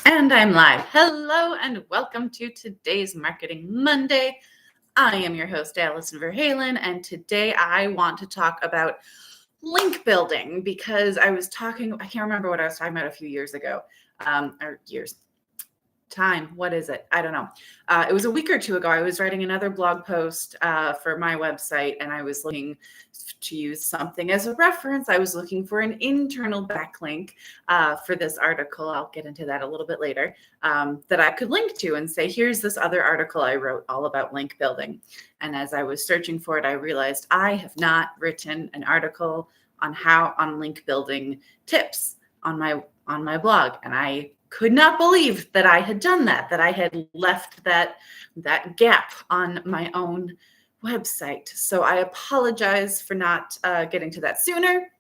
And I'm live. Hello and welcome to today's Marketing Monday. I am your host, Allison Verhalen, and today I want to talk about link building because I can't remember what I was talking about a few years ago, what is it? I don't know. It was a week or two ago. I was writing another blog post for my website, and I was looking to use something as a reference. I was looking for an internal backlink for this article. I'll get into that a little bit later, that I could link to and say, here's this other article I wrote all about link building. And as I was searching for it, I realized I have not written an article on link building tips on my blog, and I could not believe that I had done that I had left that gap on my own website. So I apologize for not getting to that sooner,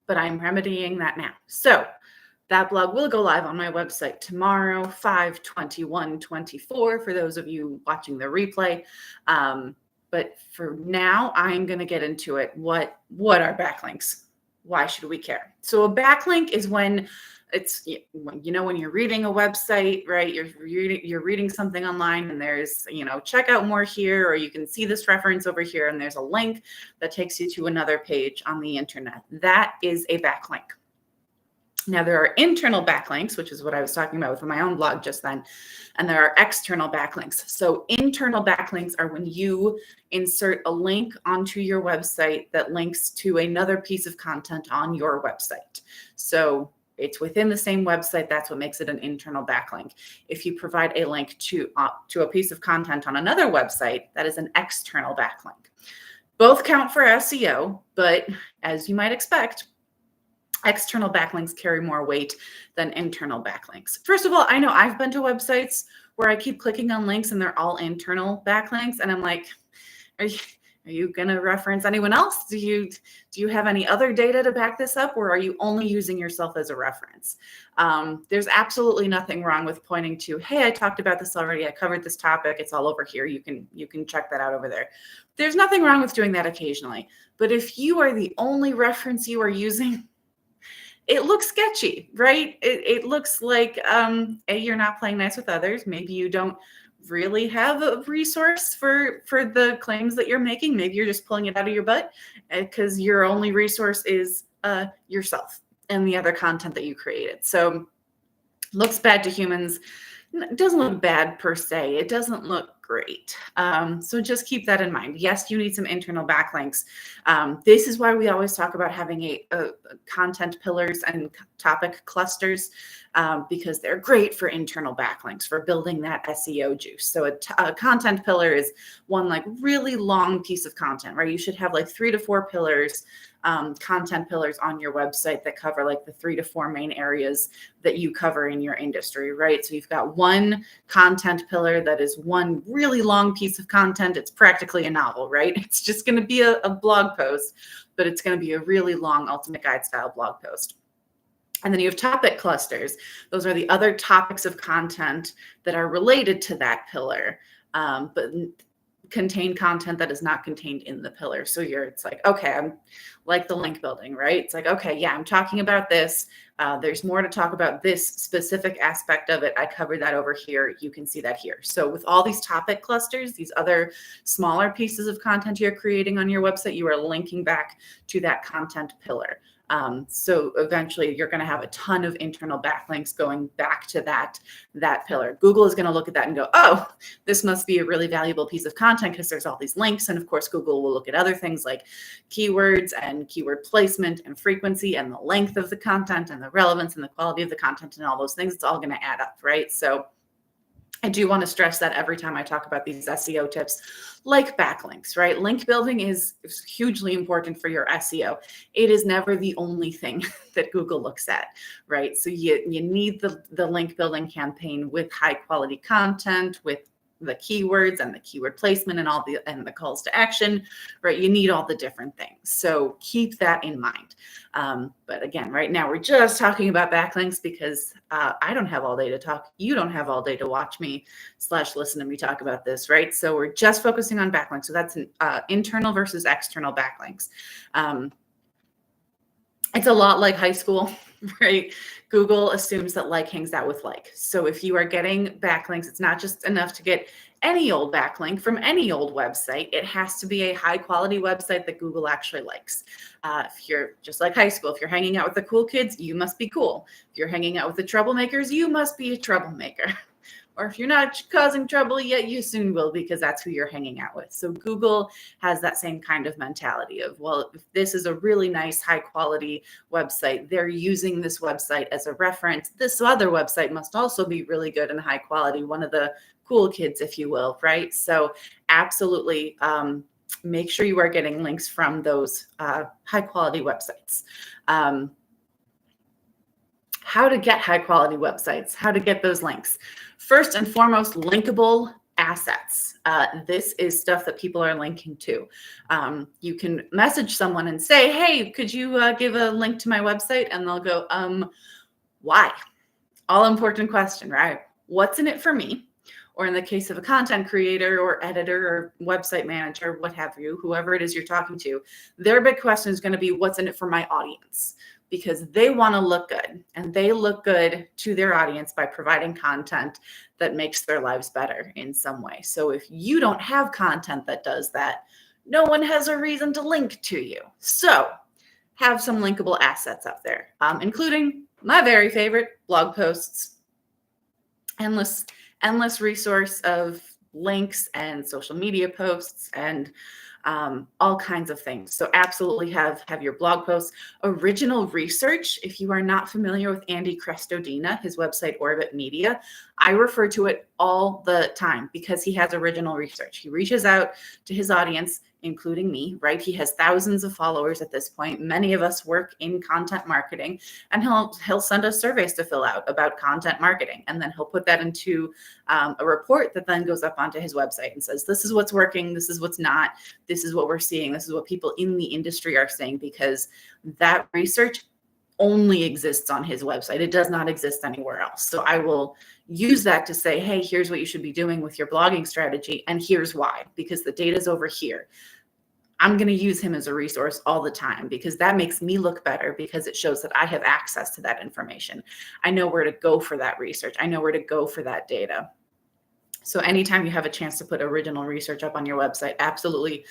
but I'm remedying that now. So that blog will go live on my website tomorrow, 5/21/24, for those of you watching the replay. But for now, I'm going to get into it. What are backlinks? Why should we care? So a backlink is when when you're reading a website, right? You're reading something online, and there's, check out more here, or you can see this reference over here, and there's a link that takes you to another page on the internet. That is a backlink. Now, there are internal backlinks, which is what I was talking about with my own blog just then, and there are external backlinks. So internal backlinks are when you insert a link onto your website that links to another piece of content on your website. So it's within the same website. That's what makes it an internal backlink. If you provide a link to a piece of content on another website, that is an external backlink. Both count for SEO, but as you might expect, external backlinks carry more weight than internal backlinks. First of all, I know I've been to websites where I keep clicking on links and they're all internal backlinks, and I'm like, are you going to reference anyone else? Do you have any other data to back this up, or are you only using yourself as a reference? There's absolutely nothing wrong with pointing to, hey, I talked about this already. I covered this topic. It's all over here. You can check that out over there. There's nothing wrong with doing that occasionally. But if you are the only reference you are using, it looks sketchy, right? It looks like you're not playing nice with others. Maybe you don't really have a resource for the claims that you're making. Maybe you're just pulling it out of your butt because your only resource is yourself and the other content that you created. So looks bad to humans. It doesn't look bad per se. It doesn't look great. So just keep that in mind. Yes, you need some internal backlinks. This is why we always talk about having a content pillars and topic clusters, because they're great for internal backlinks, for building that SEO juice. So a content pillar is one like really long piece of content, right? You should have like 3 to 4 pillars, content pillars on your website that cover like the 3 to 4 main areas that you cover in your industry, right? So you've got one content pillar that is one really long piece of content. It's practically a novel, right? It's just going to be a blog post, but it's going to be a really long ultimate guide style blog post. And then you have topic clusters. Those are the other topics of content that are related to that pillar, but contain content that is not contained in the pillar. So it's like, okay, I'm like the link building, right? It's like, okay, yeah, I'm talking about this. There's more to talk about this specific aspect of it. I covered that over here. You can see that here. So with all these topic clusters, these other smaller pieces of content you're creating on your website, you are linking back to that content pillar. So eventually you're going to have a ton of internal backlinks going back to that pillar. Google is going to look at that and go, oh, this must be a really valuable piece of content because there's all these links. And of course, Google will look at other things like keywords and keyword placement and frequency and the length of the content and the relevance and the quality of the content and all those things. It's all going to add up, right? So I do want to stress that every time I talk about these SEO tips, like backlinks, right? Link building is hugely important for your SEO. It is never the only thing that Google looks at, right? So you need the link building campaign with high quality content, with the keywords and the keyword placement and and the calls to action, right? You need all the different things. So keep that in mind. But again, right now we're just talking about backlinks because I don't have all day to talk. You don't have all day to watch me / listen to me talk about this, right? So we're just focusing on backlinks. So that's an internal versus external backlinks. It's a lot like high school. right? Google assumes that like hangs out with like. So if you are getting backlinks, it's not just enough to get any old backlink from any old website. It has to be a high quality website that Google actually likes. If you're just like high school, if you're hanging out with the cool kids, you must be cool. If you're hanging out with the troublemakers, you must be a troublemaker. Or if you're not causing trouble yet, you soon will, because that's who you're hanging out with. So Google has that same kind of mentality of, well, if this is a really nice, high quality website, they're using this website as a reference. This other website must also be really good and high quality, one of the cool kids, if you will, right? So absolutely make sure you are getting links from those high quality websites. How to get high quality websites, how to get those links. First and foremost, linkable assets. This is stuff that people are linking to. You can message someone and say, hey, could you give a link to my website? And they'll go, why? All important question, right? What's in it for me? Or in the case of a content creator or editor or website manager, what have you, whoever it is you're talking to, their big question is going to be, what's in it for my audience? Because they want to look good, and they look good to their audience by providing content that makes their lives better in some way. So if you don't have content that does that, no one has a reason to link to you. So have some linkable assets up there, including my very favorite, blog posts, endless resource of links and social media posts and all kinds of things. So absolutely have your blog posts. Original research, if you are not familiar with Andy Crestodina, his website Orbit Media, I refer to it all the time because he has original research. He reaches out to his audience, including me, right? He has thousands of followers at this point. Many of us work in content marketing, and he'll send us surveys to fill out about content marketing. And then he'll put that into a report that then goes up onto his website and says, this is what's working, this is what's not, this is what we're seeing, this is what people in the industry are saying, because that research only exists on his website. It does not exist anywhere else. So I will use that to say, hey, here's what you should be doing with your blogging strategy. And here's why, because the data's over here. I'm going to use him as a resource all the time because that makes me look better, because it shows that I have access to that information. I know where to go for that research. I know where to go for that data. So anytime you have a chance to put original research up on your website, absolutely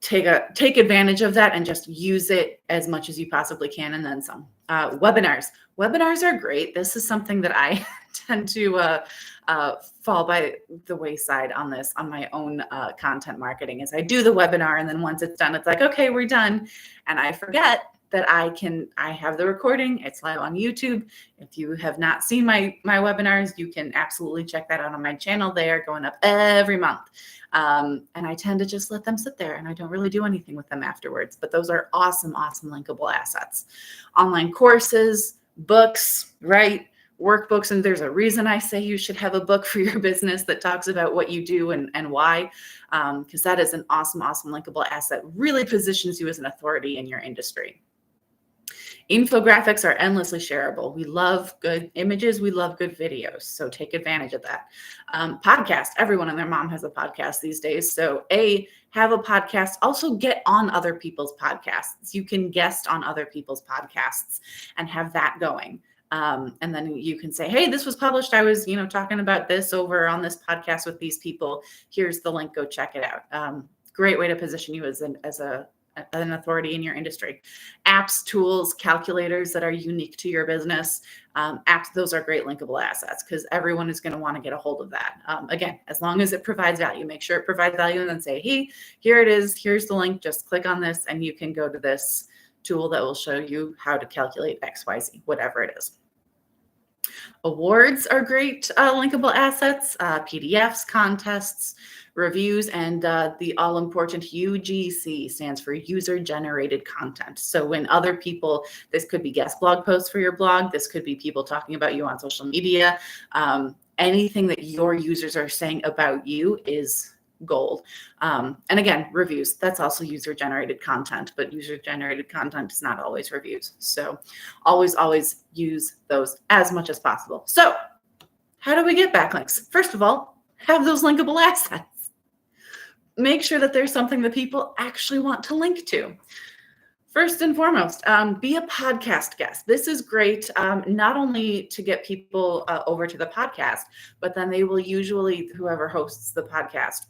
take advantage of that and just use it as much as you possibly can, and then some. Webinars are great. This is something that I tend to fall by the wayside on this, on my own content marketing, is I do the webinar, and then once it's done, it's like, okay, we're done. And I forget that I have the recording. It's live on YouTube. If you have not seen my webinars, you can absolutely check that out on my channel. They are going up every month. And I tend to just let them sit there, and I don't really do anything with them afterwards. But those are awesome, awesome linkable assets. Online courses, books, right? Workbooks. And there's a reason I say you should have a book for your business that talks about what you do and why, because that is an awesome, awesome linkable asset. Really positions you as an authority in your industry. Infographics are endlessly shareable. We love good images. We love good videos. So take advantage of that. Podcast. Everyone and their mom has a podcast these days. So have a podcast. Also get on other people's podcasts. You can guest on other people's podcasts and have that going. And then you can say, hey, this was published. I was, talking about this over on this podcast with these people. Here's the link. Go check it out. Great way to position you as an authority in your industry. Apps, tools, calculators that are unique to your business. Apps, those are great linkable assets because everyone is going to want to get a hold of that. Again, as long as it provides value, make sure it provides value, and then say, hey, here it is. Here's the link. Just click on this and you can go to this tool that will show you how to calculate XYZ, whatever it is. Awards are great linkable assets, PDFs, contests, reviews, and the all-important UGC stands for user-generated content. So when other people, this could be guest blog posts for your blog, this could be people talking about you on social media, anything that your users are saying about you is gold. And again, reviews, that's also user-generated content, but user-generated content is not always reviews. So always use those as much as possible. So how do we get backlinks? First of all, have those linkable assets. Make sure that there's something that people actually want to link to. First and foremost, be a podcast guest. This is great, not only to get people over to the podcast, but then they will usually, whoever hosts the podcast,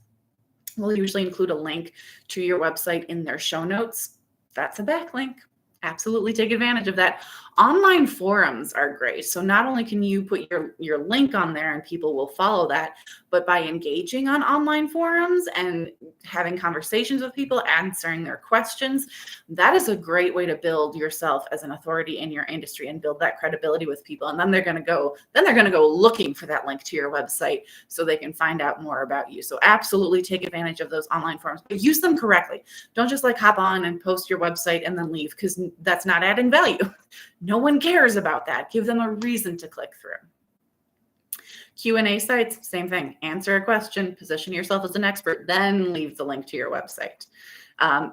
will usually include a link to your website in their show notes. That's a backlink. Absolutely take advantage of that. Online forums are great. So not only can you put your link on there and people will follow that, but by engaging on online forums and having conversations with people, answering their questions, that is a great way to build yourself as an authority in your industry and build that credibility with people. And then they're going to go looking for that link to your website so they can find out more about you. So absolutely take advantage of those online forums, but use them correctly. Don't just like hop on and post your website and then leave, because that's not adding value. No one cares about that. Give them a reason to click through. Q&A sites, same thing. Answer a question, position yourself as an expert, then leave the link to your website.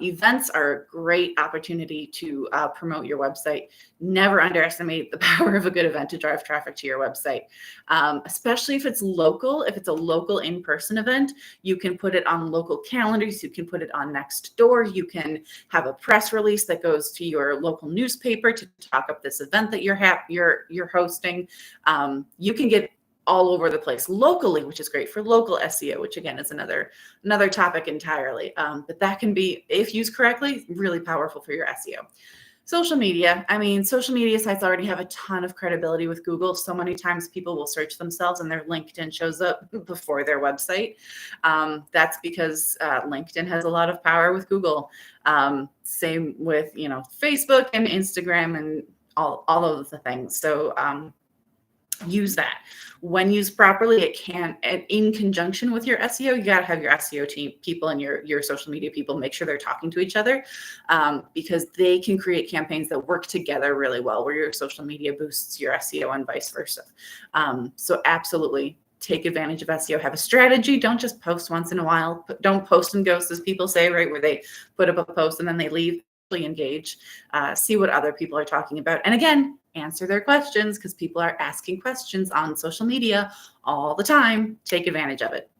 Events are a great opportunity to promote your website. Never underestimate the power of a good event to drive traffic to your website, especially if it's local. If it's a local in-person event, you can put it on local calendars. You can put it on Nextdoor. You can have a press release that goes to your local newspaper to talk up this event that you're hosting. You can get all over the place locally, which is great for local SEO, which again is another topic entirely. But that can be, if used correctly, really powerful for your SEO. Social media. I mean, social media sites already have a ton of credibility with Google. So many times people will search themselves and their LinkedIn shows up before their website. That's because LinkedIn has a lot of power with Google. Same with, Facebook and Instagram and all of the things. So use that. When used properly, it can, in conjunction with your SEO, you got to have your SEO team people and your social media people make sure they're talking to each other, because they can create campaigns that work together really well, where your social media boosts your SEO and vice versa. So absolutely take advantage of SEO. Have a strategy. Don't just post once in a while. Don't post and ghost, as people say, right? Where they put up a post and then they leave. Engage, see what other people are talking about. And again, answer their questions, because people are asking questions on social media all the time. Take advantage of it.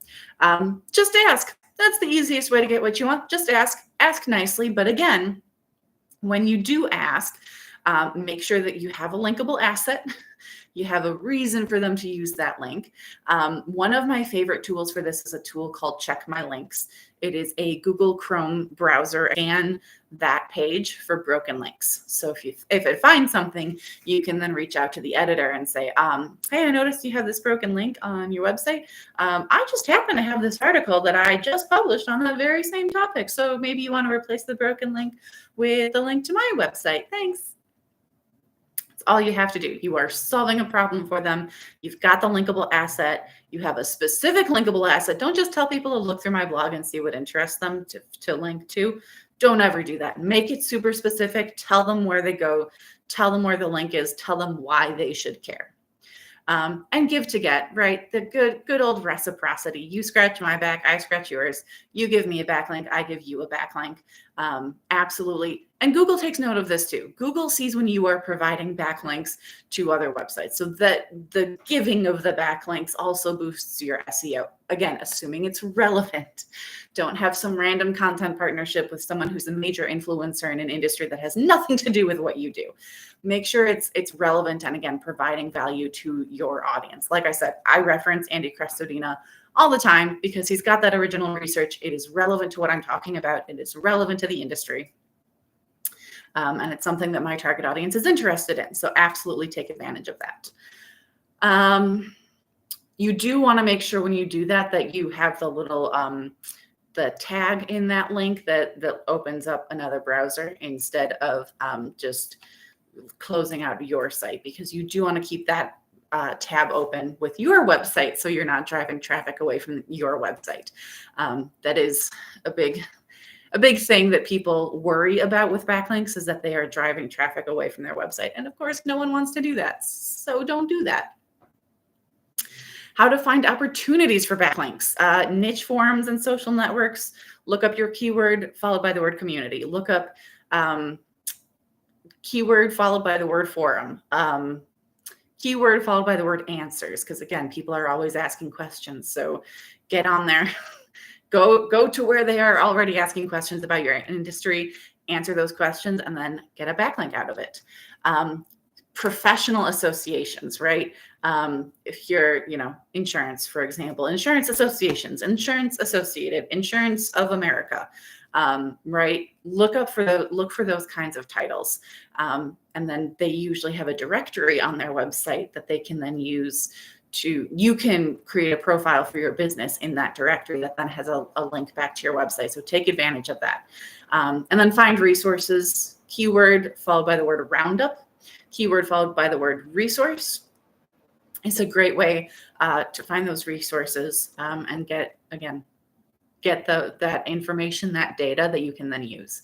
Just ask. That's the easiest way to get what you want. Just ask nicely. But again, when you do ask, make sure that you have a linkable asset. You have a reason for them to use that link. One of my favorite tools for this is a tool called Check My Links. It is a Google Chrome browser and that page for broken links. So if it finds something, you can then reach out to the editor and say, hey, I noticed you have this broken link on your website. I just happen to have this article that I just published on that very same topic. So maybe you want to replace the broken link with a link to my website. Thanks. All you have to do. You are solving a problem for them. You've got the linkable asset. You have a specific linkable asset. Don't just tell people to look through my blog and see what interests them to link to. Don't ever do that. Make it super specific. Tell them where they go. Tell them where the link is. Tell them why they should care. And give to get, right? The good old reciprocity. You scratch my back, I scratch yours. You give me a backlink, I give you a backlink. Absolutely. And Google takes note of this too. Google sees when you are providing backlinks to other websites, so that the giving of the backlinks also boosts your SEO. Again, assuming it's relevant. Don't have some random content partnership with someone who's a major influencer in an industry that has nothing to do with what you do. Make sure it's relevant, and again, providing value to your audience. Like I said, I reference Andy Crestodina all the time because he's got that original research. It is relevant to what I'm talking about. It is relevant to the industry. And it's something that my target audience is interested in. So absolutely take advantage of that. You do want to make sure when you do that you have the little the tag in that link that opens up another browser instead of just closing out your site, because you do want to keep that tab open with your website so you're not driving traffic away from your website. That is a big thing that people worry about with backlinks, is that they are driving traffic away from their website. And of course, no one wants to do that. So don't do that. How to find opportunities for backlinks. Niche forums and social networks. Look up your keyword followed by the word community. Look up keyword followed by the word forum. Keyword followed by the word answers, because again, people are always asking questions. So get on there. Go to where they are already asking questions about your industry. answer those questions, and then get a backlink out of it. Professional associations, right? If you're, insurance, for example, insurance associations, insurance associated, insurance of America, right? Look for those kinds of titles. And then they usually have a directory on their website that they can then use you can create a profile for your business in that directory that then has a link back to your website. So take advantage of that. And then find resources, keyword followed by the word roundup, keyword followed by the word resource. It's a great way to find those resources and get that information, that data that you can then use.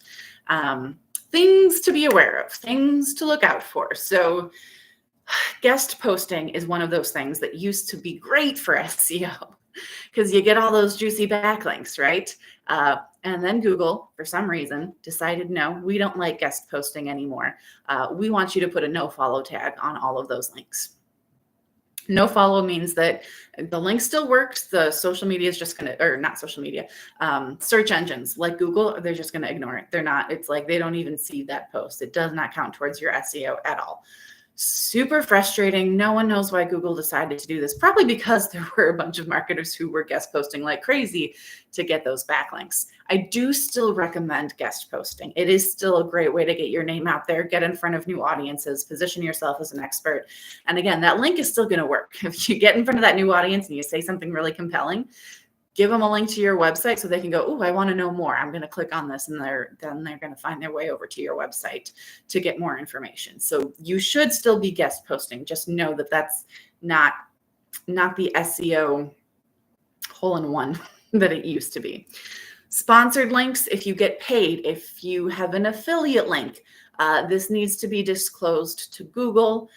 Things to be aware of, things to look out for. So guest posting is one of those things that used to be great for SEO because you get all those juicy backlinks, right? And then Google, for some reason, decided, no, we don't like guest posting anymore. We want you to put a no follow tag on all of those links. No follow means that the link still works. The social media is just going to, or not social media, search engines like Google, they're just going to ignore it. It's like they don't even see that post. It does not count towards your SEO at all. Super frustrating. No one knows why Google decided to do this. Probably because there were a bunch of marketers who were guest posting like crazy to get those backlinks. I do still recommend guest posting. It is still a great way to get your name out there, get in front of new audiences, position yourself as an expert. And again, that link is still going to work. If you get in front of that new audience and you say something really compelling, give them a link to your website so they can go, oh, I want to know more. I'm going to click on this, and then they're going to find their way over to your website to get more information. So you should still be guest posting. Just know that that's not the SEO hole-in-one that it used to be. Sponsored links, if you get paid, if you have an affiliate link, this needs to be disclosed to Google.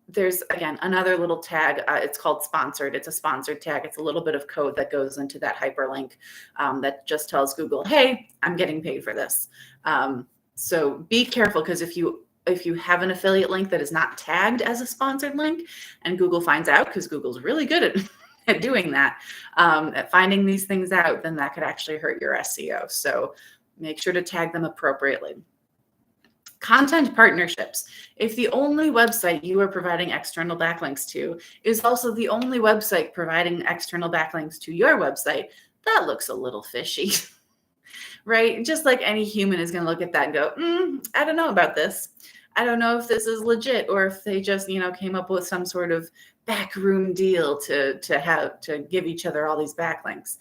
There's, again, another little tag. It's called sponsored. It's a sponsored tag. It's a little bit of code that goes into that hyperlink that just tells Google, hey, I'm getting paid for this. So be careful, because if you have an affiliate link that is not tagged as a sponsored link and Google finds out, because Google's really good at doing that, at finding these things out, then that could actually hurt your SEO. So make sure to tag them appropriately. Content partnerships. If the only website you are providing external backlinks to is also the only website providing external backlinks to your website, that looks a little fishy, right? Just like any human is going to look at that and go, I don't know about this. I don't know if this is legit, or if they just, came up with some sort of backroom deal to give each other all these backlinks.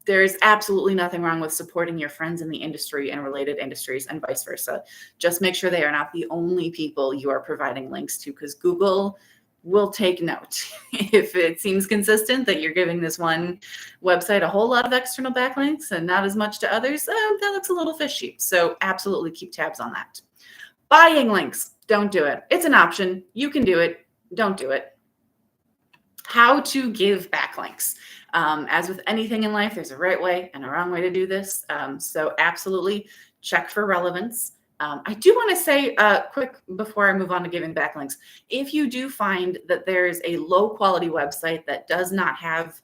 There is absolutely nothing wrong with supporting your friends in the industry and related industries, and vice versa. Just make sure they are not the only people you are providing links to, because Google will take note. If it seems consistent that you're giving this one website a whole lot of external backlinks and not as much to others, that looks a little fishy. So absolutely keep tabs on that. Buying links, don't do it. It's an option. You can do it. Don't do it. How to give backlinks. As with anything in life, there's a right way and a wrong way to do this. So absolutely check for relevance. I do want to say quick before I move on to giving backlinks, if you do find that there's a low quality website that does not have,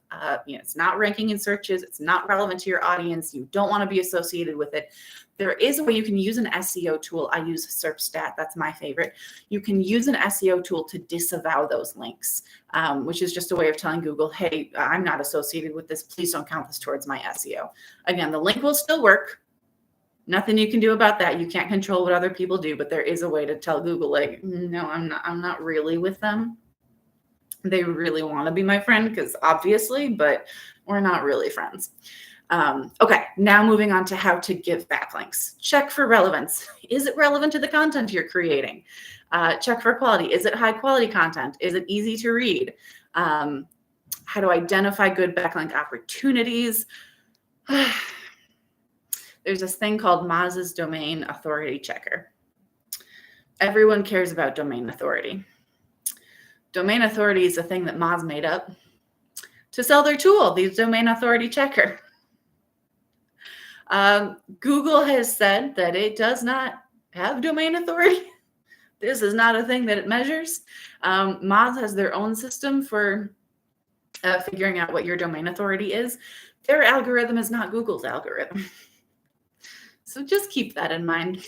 it's not ranking in searches, it's not relevant to your audience, you don't want to be associated with it, there is a way you can use an SEO tool. I use SERPstat. That's my favorite. You can use an SEO tool to disavow those links, which is just a way of telling Google, hey, I'm not associated with this. Please don't count this towards my SEO. Again, the link will still work. Nothing you can do about that. You can't control what other people do, but there is a way to tell Google, like, no, I'm not really with them. They really want to be my friend, because obviously, but we're not really friends. Okay, now moving on to how to give backlinks. Check for relevance. Is it relevant to the content you're creating? Check for quality. Is it high quality content? Is it easy to read? How to identify good backlink opportunities. There's this thing called Moz's Domain Authority Checker. Everyone cares about domain authority. Domain authority is a thing that Moz made up to sell their tool, the Domain Authority Checker. Google has said that it does not have domain authority. This is not a thing that it measures. Moz has their own system for figuring out what your domain authority is. Their algorithm is not Google's algorithm. So just keep that in mind.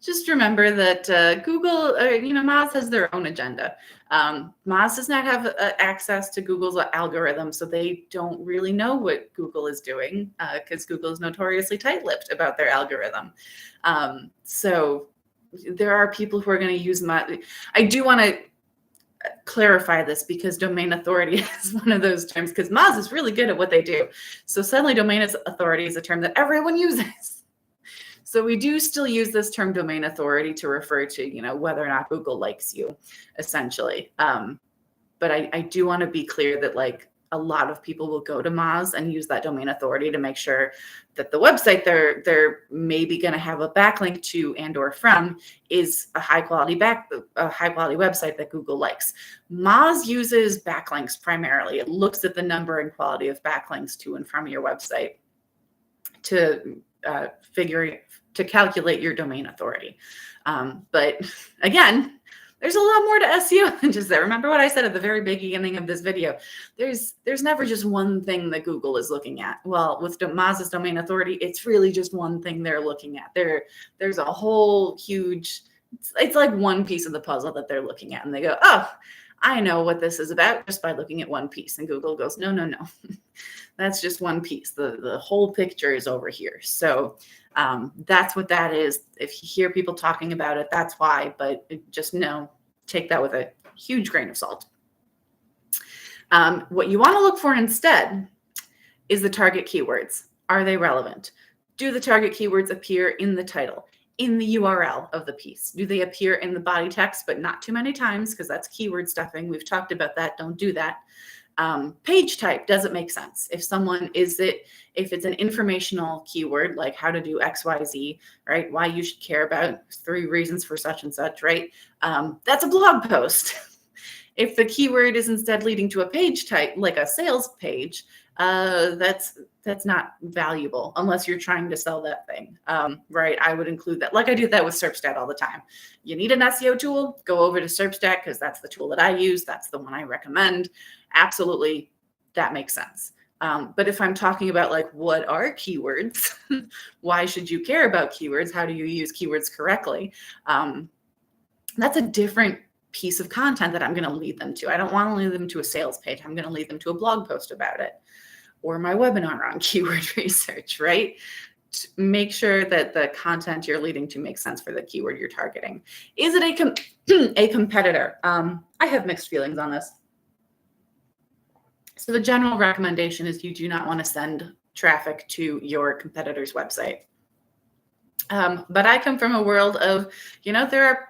Just remember that Google, Moz has their own agenda. Moz does not have access to Google's algorithm, so they don't really know what Google is doing because Google is notoriously tight-lipped about their algorithm. So there are people who are going to use Moz. I do want to clarify this because domain authority is one of those terms, because Moz is really good at what they do. So suddenly domain authority is a term that everyone uses. So we do still use this term domain authority to refer to, whether or not Google likes you, essentially. But I do want to be clear that like a lot of people will go to Moz and use that domain authority to make sure that the website they're maybe going to have a backlink to and or from is a high quality website that Google likes. Moz uses backlinks primarily. It looks at the number and quality of backlinks to and from your website to calculate your domain authority. But again, there's a lot more to SEO than just that. Remember what I said at the very beginning of this video. There's never just one thing that Google is looking at. Well, with Moz's domain authority, it's really just one thing they're looking at. There's a whole huge, it's like one piece of the puzzle that they're looking at, and they go, oh, I know what this is about just by looking at one piece. And Google goes, no. That's just one piece. The whole picture is over here. So that's what that is. If you hear people talking about it, that's why. But just take that with a huge grain of salt. What you want to look for instead is the target keywords. Are they relevant? Do the target keywords appear in the title, in the URL of the piece? Do they appear in the body text, but not too many times, because that's keyword stuffing. We've talked about that. Don't do that. Page type, does it make sense? If it's an informational keyword, like how to do XYZ, right? Why you should care about 3 reasons for such and such, right? That's a blog post. If the keyword is instead leading to a page type, like a sales page, that's not valuable unless you're trying to sell that thing, right? I would include that. Like I do that with SERPstat all the time. You need an SEO tool, go over to SERPstat because that's the tool that I use. That's the one I recommend. Absolutely, that makes sense. But if I'm talking about like, what are keywords? Why should you care about keywords? How do you use keywords correctly? That's a different piece of content that I'm going to lead them to. I don't want to lead them to a sales page. I'm going to lead them to a blog post about it, or my webinar on keyword research, right? To make sure that the content you're leading to makes sense for the keyword you're targeting. Is it a competitor? I have mixed feelings on this. So the general recommendation is you do not want to send traffic to your competitor's website. But I come from a world of, there are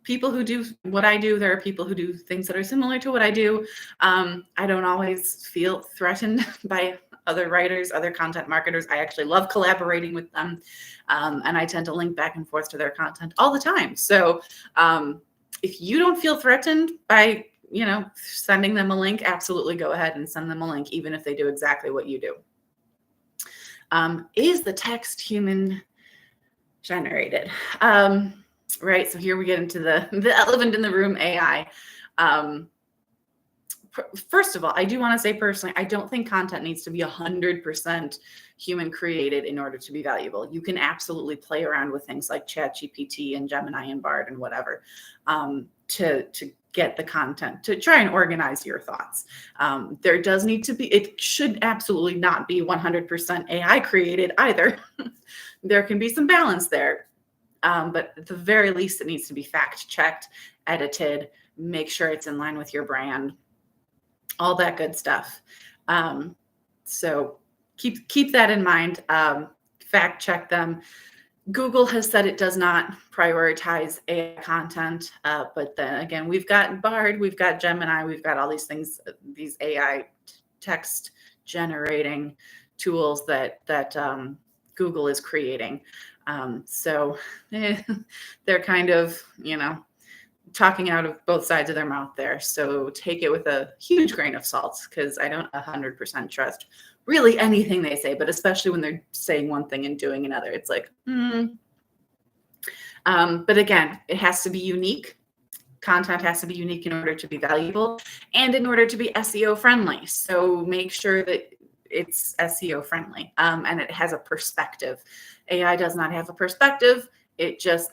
people who do what I do. There are people who do things that are similar to what I do. I don't always feel threatened by other writers, other content marketers. I actually love collaborating with them. And I tend to link back and forth to their content all the time. So if you don't feel threatened by, sending them a link, absolutely go ahead and send them a link, even if they do exactly what you do. Is the text human generated? Right. So here we get into the elephant in the room, AI. First of all, I do want to say personally, I don't think content needs to be 100% human created in order to be valuable. You can absolutely play around with things like ChatGPT and Gemini and Bard and whatever to get the content, to try and organize your thoughts. There does need to be, it should absolutely not be 100% AI created either. There can be some balance there. But at the very least, it needs to be fact-checked, edited, make sure it's in line with your brand, all that good stuff. So keep that in mind. Fact-check them. Google has said it does not prioritize AI content, but then again, we've got Bard, we've got Gemini, we've got all these things, these AI text generating tools that Google is creating. So they're kind of, talking out of both sides of their mouth there. So take it with a huge grain of salt, because I don't 100% trust really anything they say, but especially when they're saying one thing and doing another. It's like, But again, it has to be unique. Content has to be unique in order to be valuable and in order to be SEO friendly. So make sure that it's SEO friendly and it has a perspective. AI does not have a perspective. It just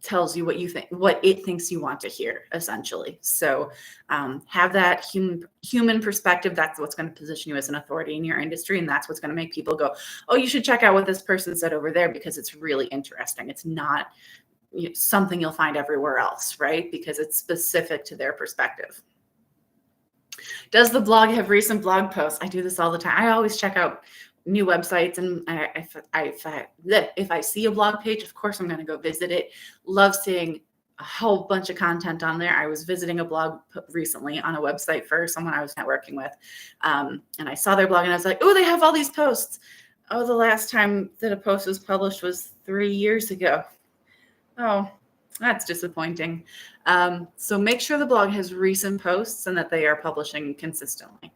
tells you what you think, what it thinks you want to hear, essentially. So have that human perspective. That's what's going to position you as an authority in your industry, and that's what's going to make people go, oh, you should check out what this person said over there, because it's really interesting. It's not something you'll find everywhere else, right? Because it's specific to their perspective. Does the blog have recent blog posts? I do this all the time. I always check out new websites, and if I see a blog page, of course I'm going to go visit it. Love seeing a whole bunch of content on there. I was visiting a blog recently on a website for someone I was networking with, and I saw their blog and I was like, oh, they have all these posts. Oh, the last time that a post was published was 3 years ago. Oh, that's disappointing. So make sure the blog has recent posts and that they are publishing consistently.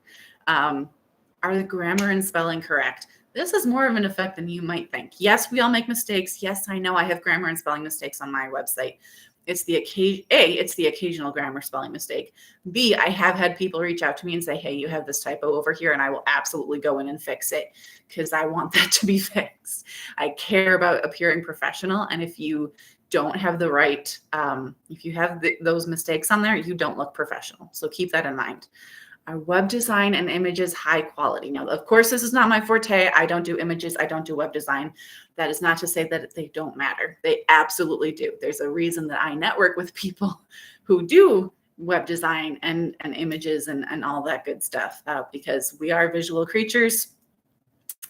Are the grammar and spelling correct? This is more of an effect than you might think. Yes, we all make mistakes. Yes, I know I have grammar and spelling mistakes on my website. It's the occasional grammar spelling mistake. B, I have had people reach out to me and say, hey, you have this typo over here, and I will absolutely go in and fix it because I want that to be fixed. I care about appearing professional, and if you don't have the right, if you have those mistakes on there, you don't look professional. So keep that in mind. Are web design and images high quality? Now, of course, this is not my forte. I don't do images. I don't do web design. That is not to say that they don't matter. They absolutely do. There's a reason that I network with people who do web design and images and all that good stuff, because we are visual creatures.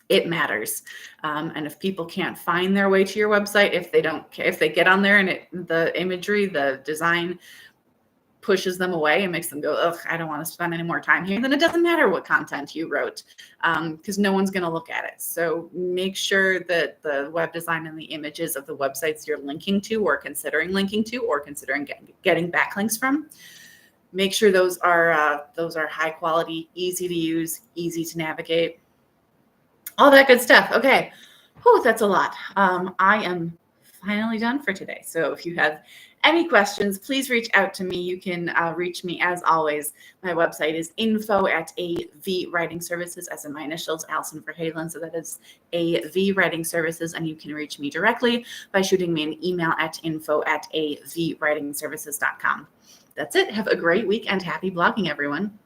It matters. And if people can't find their way to your website, if they get on there and the imagery, the design pushes them away and makes them go, ugh, I don't want to spend any more time here, then it doesn't matter what content you wrote, because no one's going to look at it. So make sure that the web design and the images of the websites you're linking to or considering linking to or considering getting backlinks from, make sure those are high quality, easy to use, easy to navigate, all that good stuff. Okay. Oh, that's a lot. I am finally done for today. So if you have any questions, please reach out to me. You can reach me as always. My website is info@AV Writing Services, as in my initials, Allison Verhalen. So that is AV Writing Services. And you can reach me directly by shooting me an email at info@avwritingservices.com. That's it. Have a great week and happy blogging, everyone.